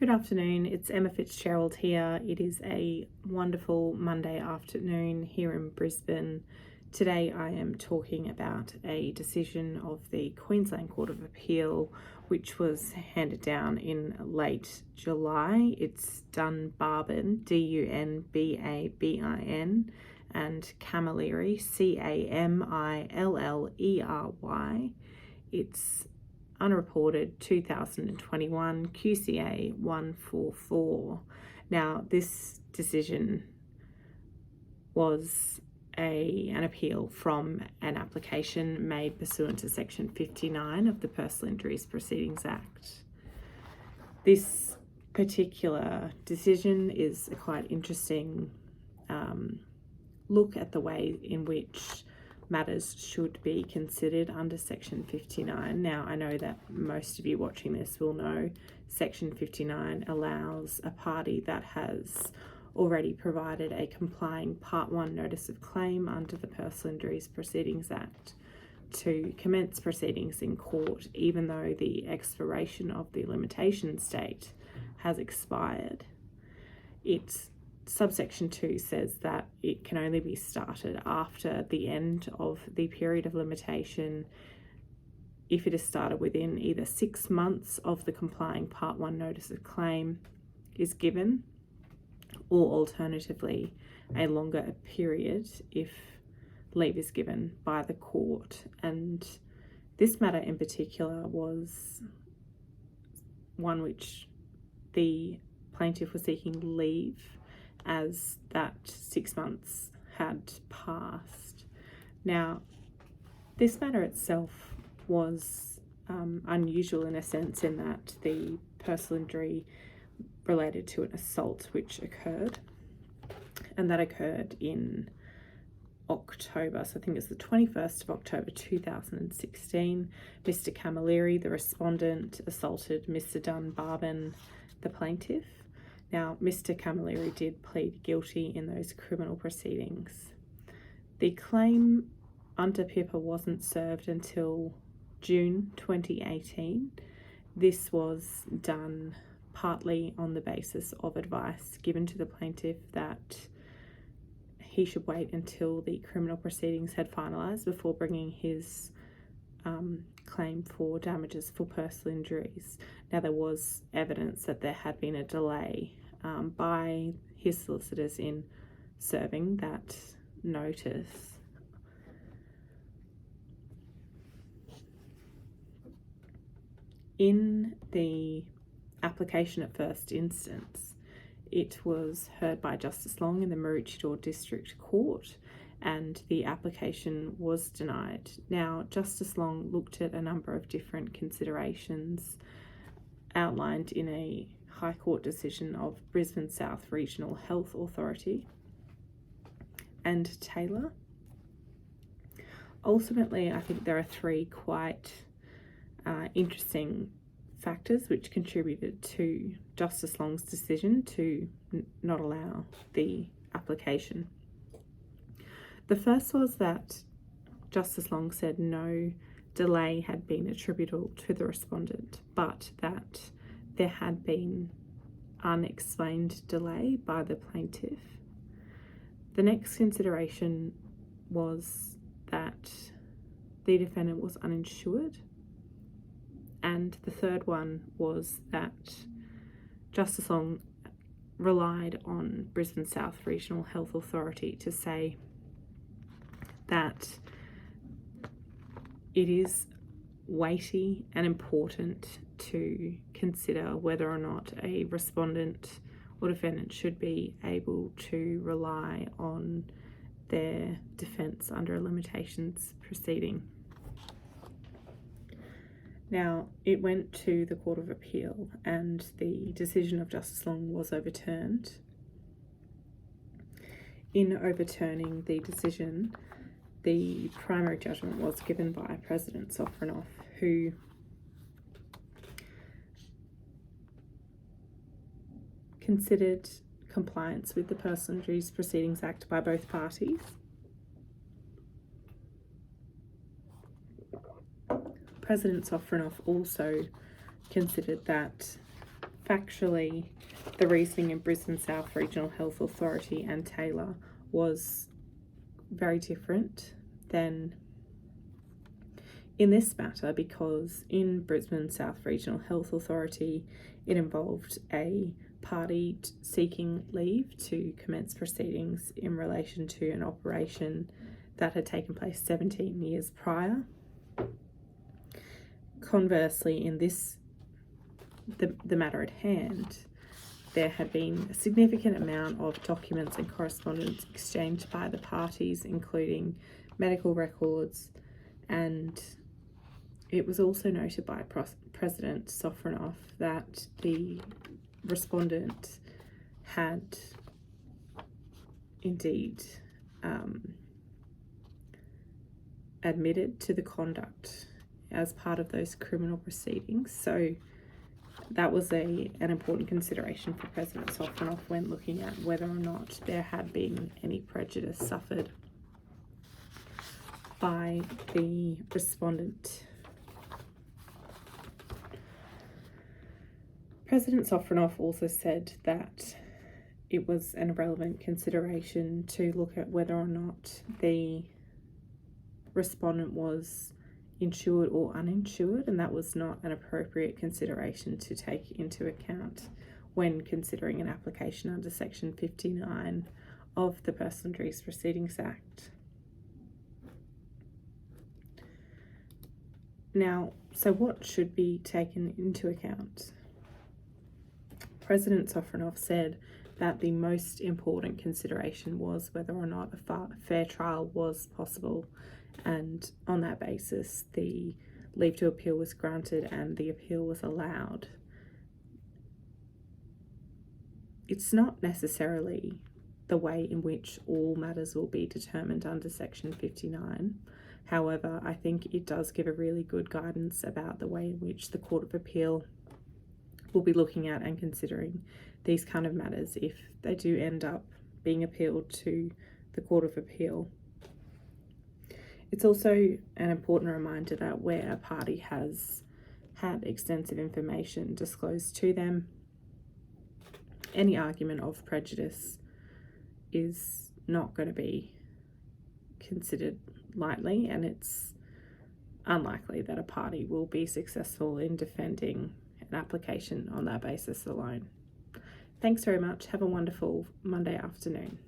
Good afternoon, it's Emma Fitzgerald here. It is a wonderful Monday afternoon here in Brisbane. Today I am talking about a decision of the Queensland Court of Appeal which was handed down in late July. It's Dunbabin, Dunbabin, and Camilleri, Camillery. It's unreported 2021 QCA 144. Now, this decision was an appeal from an application made pursuant to Section 59 of the Personal Injuries Proceedings Act. This particular decision is a quite interesting look at the way in which matters should be considered under Section 59. Now, I know that most of you watching this will know Section 59 allows a party that has already provided a complying Part 1 notice of claim under the Personal Injuries Proceedings Act to commence proceedings in court, even though the expiration of the limitations date has expired. Subsection 2 says that it can only be started after the end of the period of limitation if it is started within either 6 months of the complying Part 1 notice of claim is given, or alternatively a longer period if leave is given by the court. And this matter in particular was one which the plaintiff was seeking leave as that 6 months had passed. Now, this matter itself was unusual in a sense in that the personal injury related to an assault which occurred, and that occurred in October, so I think it's the 21st of October 2016. Mr. Camilleri, the respondent, assaulted Mr. Dunbabin, the plaintiff. Now, Mr. Camilleri did plead guilty in those criminal proceedings. The claim under PIPA wasn't served until June 2018. This was done partly on the basis of advice given to the plaintiff that he should wait until the criminal proceedings had finalised before bringing his claim for damages for personal injuries. Now, there was evidence that there had been a delay by his solicitors in serving that notice. In the application at first instance, it was heard by Justice Long in the Maroochydore District Court, and the application was denied. Now, Justice Long looked at a number of different considerations outlined in a High Court decision of Brisbane South Regional Health Authority and Taylor. Ultimately, I think there are three quite interesting factors which contributed to Justice Long's decision to not allow the application. The first was that Justice Long said no delay had been attributable to the respondent, but that there had been unexplained delay by the plaintiff. The next consideration was that the defendant was uninsured, and the third one was that Justice Long relied on Brisbane South Regional Health Authority to say that it is weighty and important to consider whether or not a respondent or defendant should be able to rely on their defence under a limitations proceeding. Now, it went to the Court of Appeal and the decision of Justice Long was overturned. In overturning the decision, the primary judgment was given by President Sofronoff, who considered compliance with the Personal Injuries Proceedings Act by both parties. President Sofronoff also considered that factually, the reasoning in Brisbane South Regional Health Authority and Taylor was very different than in this matter, because in Brisbane South Regional Health Authority, it involved a party seeking leave to commence proceedings in relation to an operation that had taken place 17 years prior. Conversely, in the matter at hand, there had been a significant amount of documents and correspondence exchanged by the parties, including medical records, and it was also noted by President Sofronoff that the respondent had indeed admitted to the conduct as part of those criminal proceedings. So that was an important consideration for President Sofronoff when looking at whether or not there had been any prejudice suffered by the respondent. President Sofronoff also said that it was an irrelevant consideration to look at whether or not the respondent was insured or uninsured, and that was not an appropriate consideration to take into account when considering an application under Section 59 of the Personal Injuries Proceedings Act. Now, so what should be taken into account? President Sofronoff said that the most important consideration was whether or not a fair trial was possible, and on that basis the leave to appeal was granted and the appeal was allowed. It's not necessarily the way in which all matters will be determined under Section 59. However, I think it does give a really good guidance about the way in which the Court of Appeal will be looking at and considering these kind of matters if they do end up being appealed to the Court of Appeal. It's also an important reminder that where a party has had extensive information disclosed to them, any argument of prejudice is not going to be considered lightly, and it's unlikely that a party will be successful in defending an application on that basis alone. Thanks very much. Have a wonderful Monday afternoon.